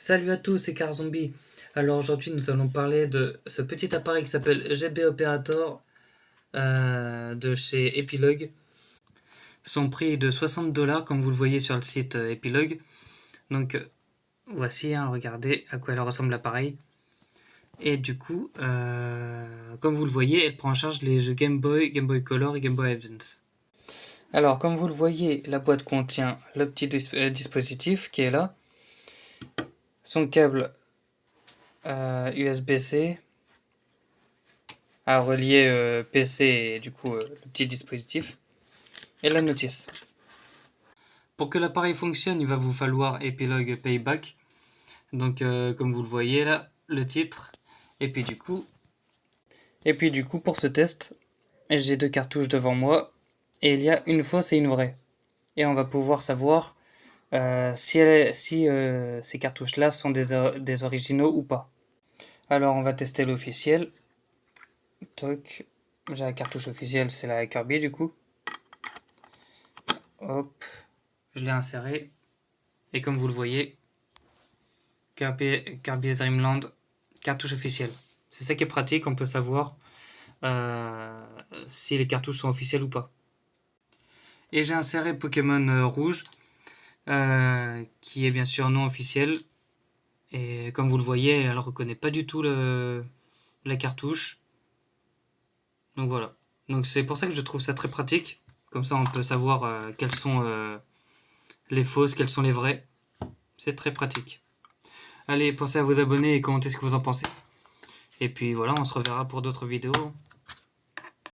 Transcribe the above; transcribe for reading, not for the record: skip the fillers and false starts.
Salut à tous, c'est Car Zombie. Alors aujourd'hui, nous allons parler de ce petit appareil qui s'appelle GB Operator de chez Epilogue. Son prix est de 60 $ comme vous le voyez sur le site Epilogue. Donc voici, regardez à quoi elle ressemble l'appareil. Et du coup, comme vous le voyez, elle prend en charge les jeux Game Boy, Game Boy Color et Game Boy Advance. Alors comme vous le voyez, la boîte contient le petit dispositif qui est là, son câble USB-C à relier PC et du coup le petit dispositif et la notice. Pour que l'appareil fonctionne, il va vous falloir Epilogue Payback. Donc comme vous le voyez là, le titre. Et puis du coup pour ce test, j'ai deux cartouches devant moi et il y a une fausse et une vraie. Et on va pouvoir savoir si ces cartouches-là sont des originaux ou pas. Alors on va tester l'officiel. Toc. J'ai la cartouche officielle, c'est la Kirby du coup. Hop, je l'ai inséré. Et comme vous le voyez, Kirby's Dream Land, cartouche officielle. C'est ça qui est pratique, on peut savoir si les cartouches sont officielles ou pas. Et j'ai inséré Pokémon rouge, qui est bien sûr non officiel. Et comme vous le voyez, elle ne reconnaît pas du tout la cartouche. Donc voilà. Donc c'est pour ça que je trouve ça très pratique. Comme ça on peut savoir quelles sont les fausses, quelles sont les vraies. C'est très pratique. Allez, pensez à vous abonner et commentez ce que vous en pensez. Et puis voilà, on se reverra pour d'autres vidéos.